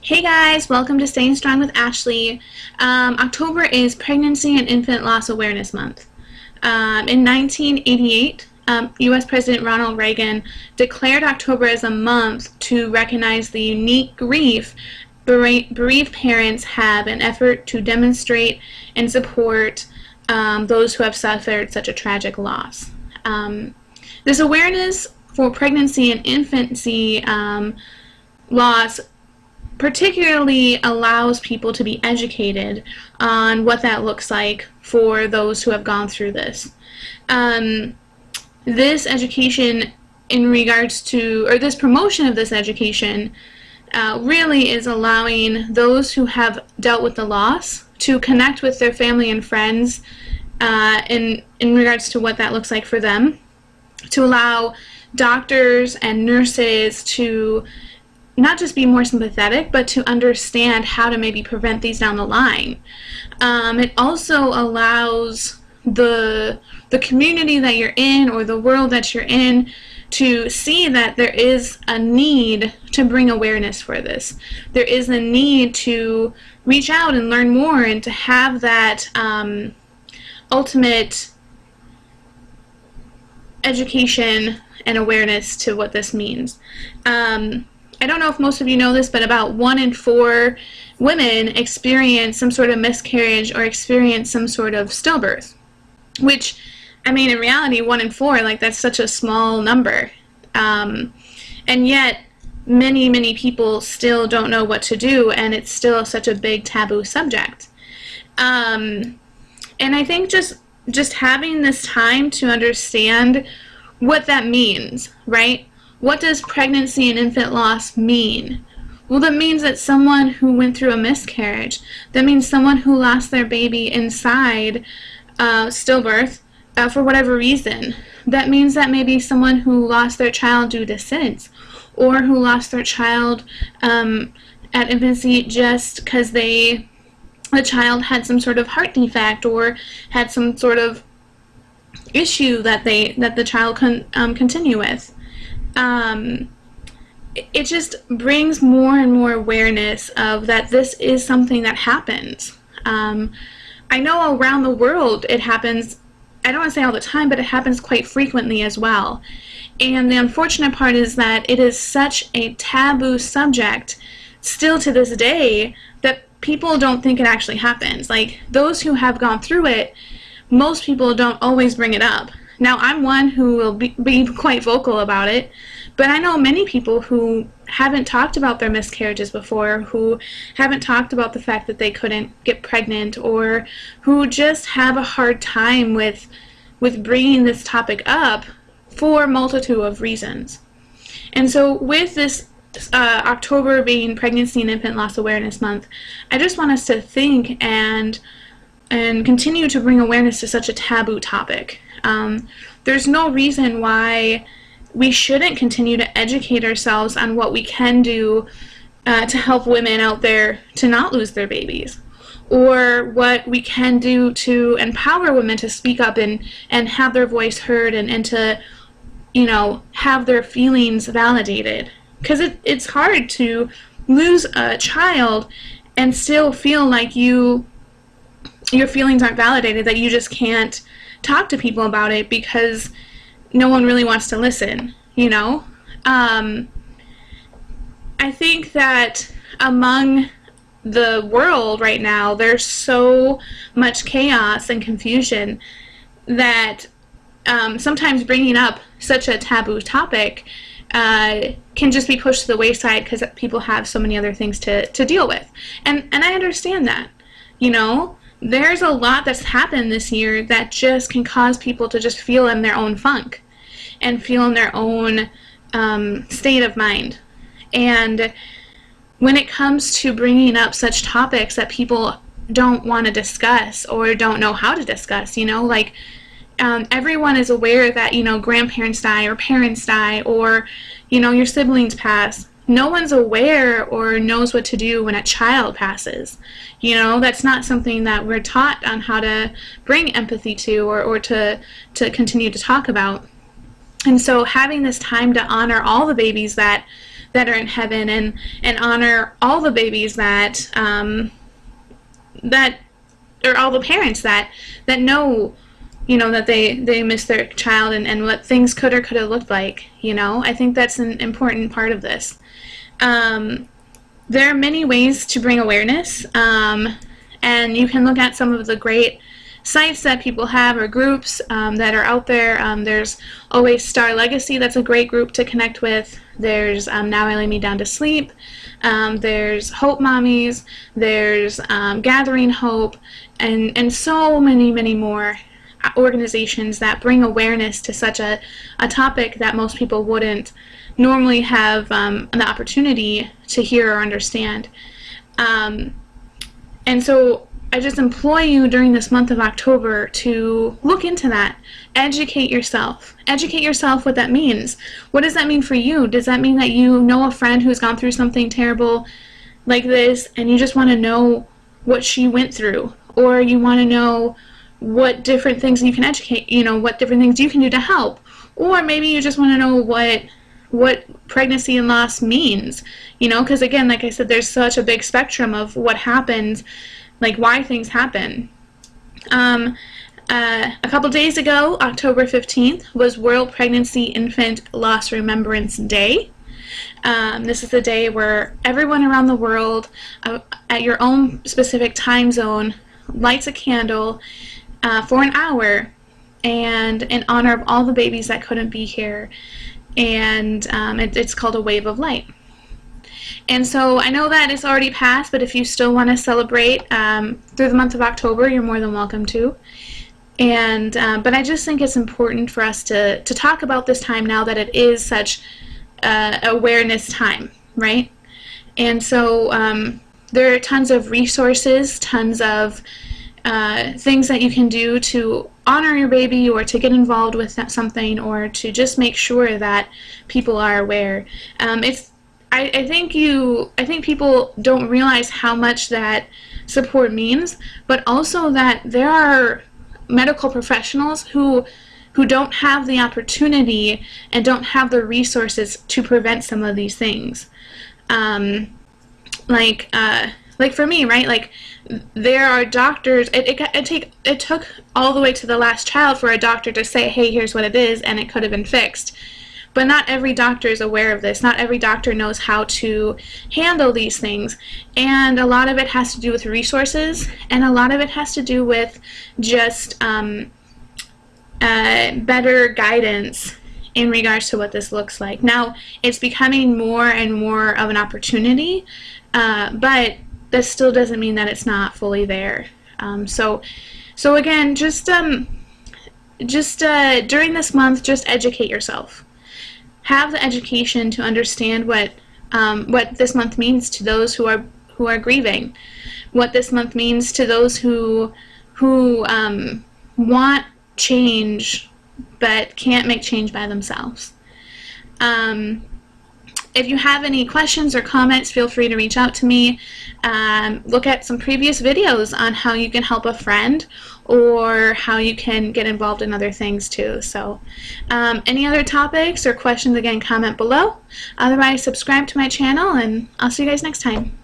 Hey guys, welcome to Staying Strong with Ashley. October is Pregnancy and Infant Loss Awareness Month. In 1988, U.S. President Ronald Reagan declared October as a month to recognize the unique grief bereaved parents have in an effort to demonstrate and support those who have suffered such a tragic loss. This awareness for pregnancy and infancy loss particularly allows people to be educated on what that looks like for those who have gone through this. This education in regards to, or this promotion of this education really is allowing those who have dealt with the loss to connect with their family and friends in regards to what that looks like for them, to allow doctors and nurses to not just be more sympathetic, but to understand how to maybe prevent these down the line. It also allows the community that you're in or the world that you're in to see that there is a need to bring awareness for this. There is a need to reach out and learn more and to have that ultimate education and awareness to what this means. I don't know if most of you know this, but about 1 in 4 women experience some sort of miscarriage or experience some sort of stillbirth, which, I mean, in reality, 1 in 4, like, that's such a small number. And yet, many people still don't know what to do, and it's still such a big taboo subject. And I think just having this time to understand what that means, right? What does pregnancy and infant loss mean? Well, that means that someone who went through a miscarriage, that means someone who lost their baby inside stillbirth for whatever reason. That means that maybe someone who lost their child due to SIDS, or who lost their child at infancy just because the child had some sort of heart defect or had some sort of issue that the child couldn't continue with. It just brings more and more awareness of that this is something that happens. I know around the world it happens, I don't want to say all the time, but it happens quite frequently as well. And the unfortunate part is that it is such a taboo subject still to this day that people don't think it actually happens. Like, those who have gone through it, most people don't always bring it up. Now, I'm one who will be quite vocal about it, but I know many people who haven't talked about their miscarriages before, who haven't talked about the fact that they couldn't get pregnant, or who just have a hard time with bringing this topic up for a multitude of reasons. And so with this October being Pregnancy and Infant Loss Awareness Month, I just want us to think and continue to bring awareness to such a taboo topic. There's no reason why we shouldn't continue to educate ourselves on what we can do to help women out there to not lose their babies, or what we can do to empower women to speak up and have their voice heard and to, you know, have their feelings validated. Because it's hard to lose a child and still feel like your feelings aren't validated, that you just can't talk to people about it because no one really wants to listen, you know? I think that among the world right now, there's so much chaos and confusion that sometimes bringing up such a taboo topic can just be pushed to the wayside because people have so many other things to deal with. And I understand that, you know? There's a lot that's happened this year that just can cause people to just feel in their own funk and feel in their own state of mind. And when it comes to bringing up such topics that people don't want to discuss or don't know how to discuss, you know, like everyone is aware that, you know, grandparents die or parents die or, you know, your siblings pass. No one's aware or knows what to do when a child passes. You know, that's not something that we're taught on how to bring empathy to or to continue to talk about. And so having this time to honor all the babies that that are in heaven, and honor all the babies that or all the parents that know, you know, that they miss their child, and what things could have looked like, you know. I think that's an important part of this. There are many ways to bring awareness, and you can look at some of the great sites that people have, or groups that are out there. There's always Star Legacy, that's a great group to connect with. There's Now I Lay Me Down to Sleep. There's Hope Mommies. There's Gathering Hope, and so many more organizations that bring awareness to such a topic that most people wouldn't normally have the opportunity to hear or understand. And so I just implore you during this month of October to look into that. Educate yourself. Educate yourself what that means. What does that mean for you? Does that mean that you know a friend who's gone through something terrible like this, and you just want to know what she went through? Or you want to know what different things you can educate, you know, what different things you can do to help? Or maybe you just want to know what pregnancy and loss means, you know, because again, like I said, there's such a big spectrum of what happens, like why things happen. A couple days ago, October 15th, was World Pregnancy Infant Loss Remembrance Day. This is the day where everyone around the world, at your own specific time zone, lights a candle for an hour, and in honor of all the babies that couldn't be here. And it's called a wave of light. And so I know that it's already passed, but if you still want to celebrate through the month of October, you're more than welcome to. And but I just think it's important for us to talk about this time now that it is such awareness time, right? And so there are tons of resources, tons of things that you can do to honor your baby, or to get involved with something, or to just make sure that people are aware. I think people don't realize how much that support means, but also that there are medical professionals who don't have the opportunity and don't have the resources to prevent some of these things. Like for me, right? Like there are doctors. It took all the way to the last child for a doctor to say, "Hey, here's what it is," and it could have been fixed. But not every doctor is aware of this. Not every doctor knows how to handle these things. And a lot of it has to do with resources, and a lot of it has to do with just better guidance in regards to what this looks like. Now, it's becoming more and more of an opportunity, but that still doesn't mean that it's not fully there. So again, just during this month, just educate yourself. Have the education to understand what this month means to those who are grieving. What this month means to those who want change but can't make change by themselves. If you have any questions or comments, feel free to reach out to me. Look at some previous videos on how you can help a friend, or how you can get involved in other things too. So any other topics or questions, again, comment below. Otherwise, subscribe to my channel, and I'll see you guys next time.